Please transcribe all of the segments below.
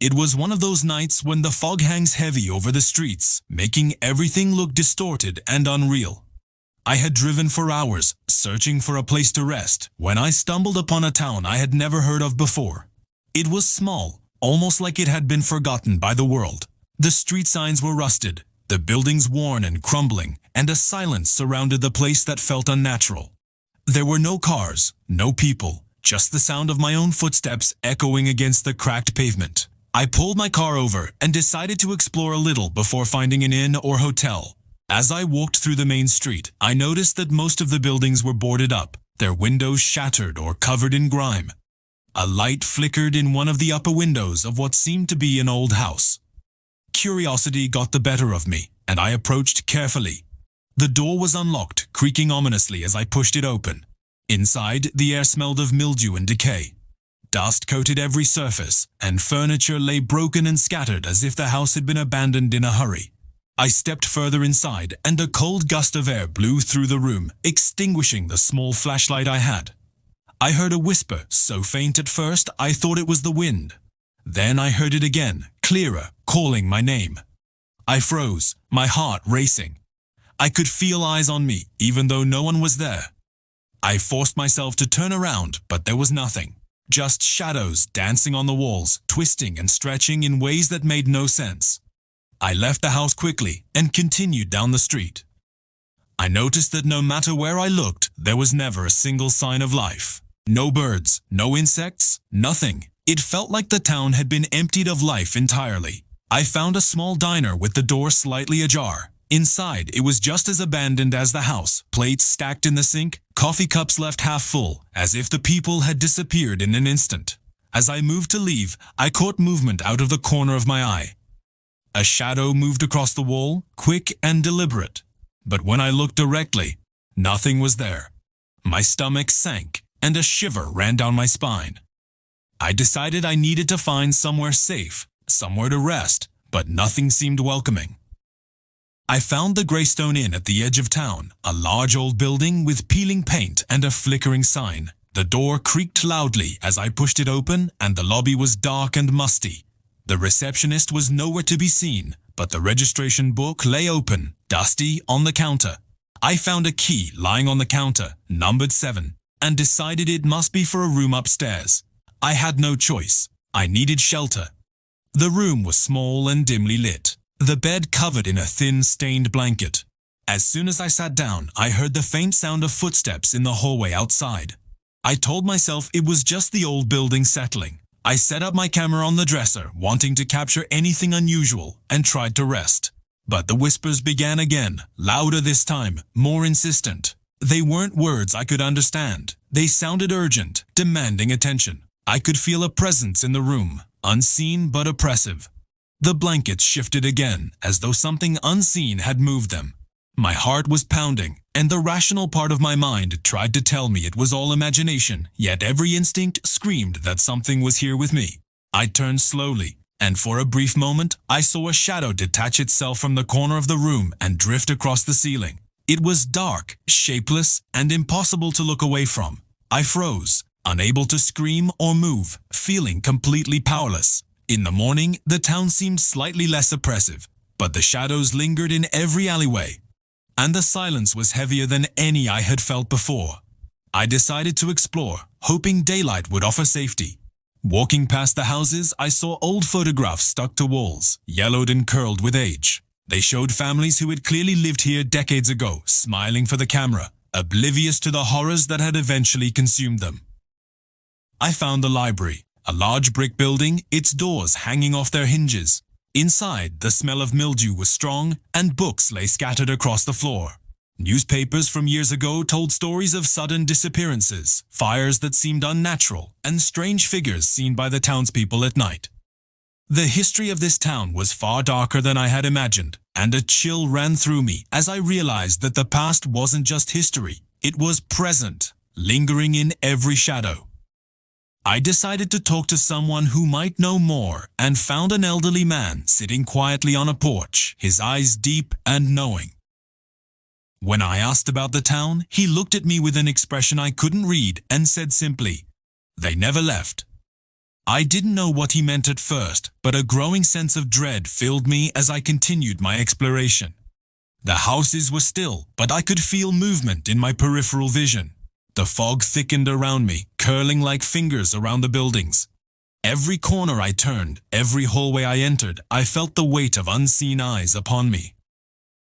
It was one of those nights when the fog hangs heavy over the streets, making everything look distorted and unreal. I had driven for hours, searching for a place to rest, when I stumbled upon a town I had never heard of before. It was small, almost like it had been forgotten by the world. The street signs were rusted, the buildings worn and crumbling, and a silence surrounded the place that felt unnatural. There were no cars, no people, just the sound of my own footsteps echoing against the cracked pavement. I pulled my car over and decided to explore a little before finding an inn or hotel. As I walked through the main street, I noticed that most of the buildings were boarded up, their windows shattered or covered in grime. A light flickered in one of the upper windows of what seemed to be an old house. Curiosity got the better of me, and I approached carefully. The door was unlocked, creaking ominously as I pushed it open. Inside, the air smelled of mildew and decay. Dust coated every surface, and furniture lay broken and scattered as if the house had been abandoned in a hurry. I stepped further inside, and a cold gust of air blew through the room, extinguishing the small flashlight I had. I heard a whisper, so faint at first I thought it was the wind. Then I heard it again, clearer, calling my name. I froze, my heart racing. I could feel eyes on me, even though no one was there. I forced myself to turn around, but there was nothing. Just shadows dancing on the walls, twisting and stretching in ways that made no sense. I left the house quickly and continued down the street. I noticed that no matter where I looked, there was never a single sign of life. No birds, no insects, nothing. It felt like the town had been emptied of life entirely. I found a small diner with the door slightly ajar. Inside, it was just as abandoned as the house, plates stacked in the sink, coffee cups left half full, as if the people had disappeared in an instant. As I moved to leave, I caught movement out of the corner of my eye. A shadow moved across the wall, quick and deliberate. But when I looked directly, nothing was there. My stomach sank, and a shiver ran down my spine. I decided I needed to find somewhere safe, somewhere to rest, but nothing seemed welcoming. I found the Greystone Inn at the edge of town, a large old building with peeling paint and a flickering sign. The door creaked loudly as I pushed it open, and the lobby was dark and musty. The receptionist was nowhere to be seen, but the registration book lay open, dusty, on the counter. I found a key lying on the counter, numbered 7, and decided it must be for a room upstairs. I had no choice. I needed shelter. The room was small and dimly lit, the bed covered in a thin, stained blanket. As soon as I sat down, I heard the faint sound of footsteps in the hallway outside. I told myself it was just the old building settling. I set up my camera on the dresser, wanting to capture anything unusual, and tried to rest. But the whispers began again, louder this time, more insistent. They weren't words I could understand. They sounded urgent, demanding attention. I could feel a presence in the room, unseen but oppressive. The blankets shifted again, as though something unseen had moved them. My heart was pounding, and the rational part of my mind tried to tell me it was all imagination, yet every instinct screamed that something was here with me. I turned slowly, and for a brief moment, I saw a shadow detach itself from the corner of the room and drift across the ceiling. It was dark, shapeless, and impossible to look away from. I froze, unable to scream or move, feeling completely powerless. In the morning, the town seemed slightly less oppressive, but the shadows lingered in every alleyway, and the silence was heavier than any I had felt before. I decided to explore, hoping daylight would offer safety. Walking past the houses, I saw old photographs stuck to walls, yellowed and curled with age. They showed families who had clearly lived here decades ago, smiling for the camera, oblivious to the horrors that had eventually consumed them. I found the library, a large brick building, its doors hanging off their hinges. Inside, the smell of mildew was strong, and books lay scattered across the floor. Newspapers from years ago told stories of sudden disappearances, fires that seemed unnatural, and strange figures seen by the townspeople at night. The history of this town was far darker than I had imagined, and a chill ran through me as I realized that the past wasn't just history, it was present, lingering in every shadow. I decided to talk to someone who might know more, and found an elderly man sitting quietly on a porch, his eyes deep and knowing. When I asked about the town, he looked at me with an expression I couldn't read and said simply, "They never left." I didn't know what he meant at first, but a growing sense of dread filled me as I continued my exploration. The houses were still, but I could feel movement in my peripheral vision. The fog thickened around me, curling like fingers around the buildings. Every corner I turned, every hallway I entered, I felt the weight of unseen eyes upon me.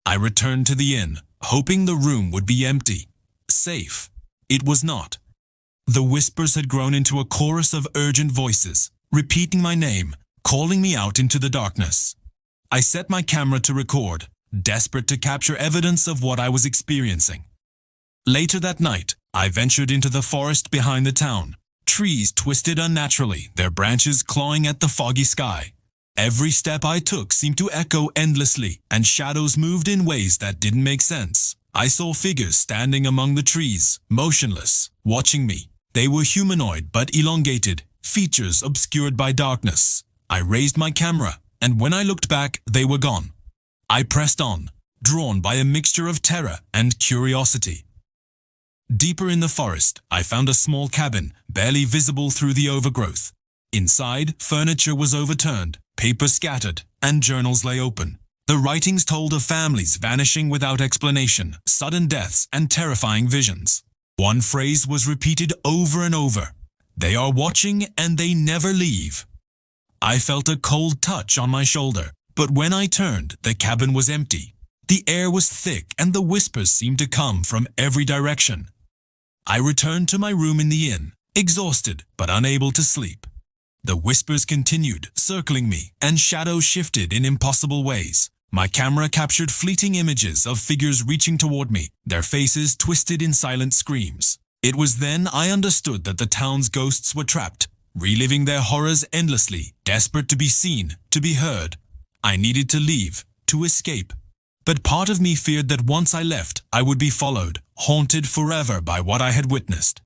I returned to the inn, hoping the room would be empty, safe. It was not. The whispers had grown into a chorus of urgent voices, repeating my name, calling me out into the darkness. I set my camera to record, desperate to capture evidence of what I was experiencing. Later that night, I ventured into the forest behind the town. Trees twisted unnaturally, their branches clawing at the foggy sky. Every step I took seemed to echo endlessly, and shadows moved in ways that didn't make sense. I saw figures standing among the trees, motionless, watching me. They were humanoid but elongated, features obscured by darkness. I raised my camera, and when I looked back, they were gone. I pressed on, drawn by a mixture of terror and curiosity. Deeper in the forest, I found a small cabin, barely visible through the overgrowth. Inside, furniture was overturned, paper scattered, and journals lay open. The writings told of families vanishing without explanation, sudden deaths, and terrifying visions. One phrase was repeated over and over. "They are watching and they never leave." I felt a cold touch on my shoulder, but when I turned, the cabin was empty. The air was thick and the whispers seemed to come from every direction. I returned to my room in the inn, exhausted but unable to sleep. The whispers continued, circling me, and shadows shifted in impossible ways. My camera captured fleeting images of figures reaching toward me, their faces twisted in silent screams. It was then I understood that the town's ghosts were trapped, reliving their horrors endlessly, desperate to be seen, to be heard. I needed to leave, to escape. But part of me feared that once I left, I would be followed, haunted forever by what I had witnessed.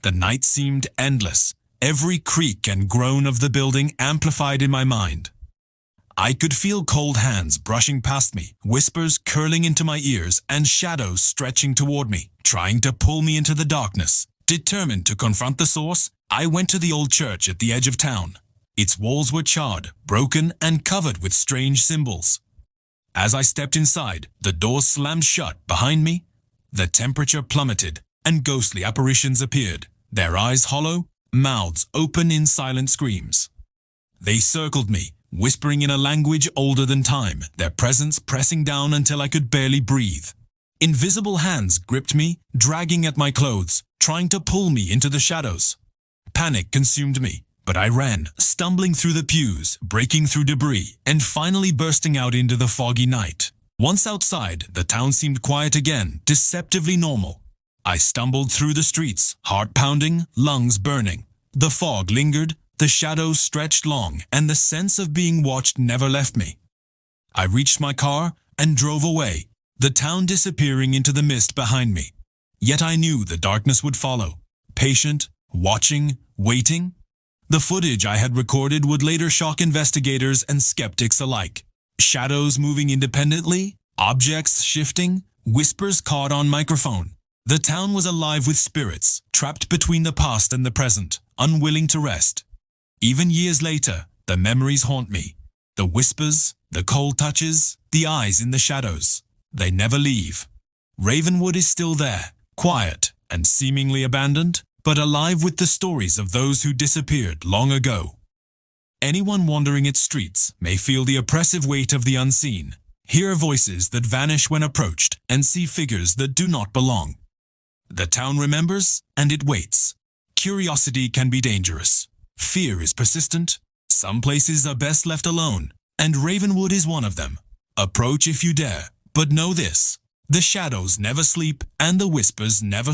The night seemed endless, every creak and groan of the building amplified in my mind. I could feel cold hands brushing past me, whispers curling into my ears, and shadows stretching toward me, trying to pull me into the darkness. Determined to confront the source, I went to the old church at the edge of town. Its walls were charred, broken, and covered with strange symbols. As I stepped inside, the doors slammed shut behind me. The temperature plummeted, and ghostly apparitions appeared, their eyes hollow, mouths open in silent screams. They circled me, whispering in a language older than time, their presence pressing down until I could barely breathe. Invisible hands gripped me, dragging at my clothes, trying to pull me into the shadows. Panic consumed me, but I ran, stumbling through the pews, breaking through debris, and finally bursting out into the foggy night. Once outside, the town seemed quiet again, deceptively normal. I stumbled through the streets, heart pounding, lungs burning. The fog lingered, the shadows stretched long, and the sense of being watched never left me. I reached my car and drove away, the town disappearing into the mist behind me. Yet I knew the darkness would follow, patient, watching, waiting. The footage I had recorded would later shock investigators and skeptics alike. Shadows moving independently, objects shifting, whispers caught on microphone. The town was alive with spirits, trapped between the past and the present, unwilling to rest. Even years later, the memories haunt me. The whispers, the cold touches, the eyes in the shadows. They never leave. Ravenwood is still there, quiet and seemingly abandoned, but alive with the stories of those who disappeared long ago. Anyone wandering its streets may feel the oppressive weight of the unseen, hear voices that vanish when approached, and see figures that do not belong. The town remembers, and it waits. Curiosity can be dangerous. Fear is persistent. Some places are best left alone, and Ravenwood is one of them. Approach if you dare, but know this: the shadows never sleep and the whispers never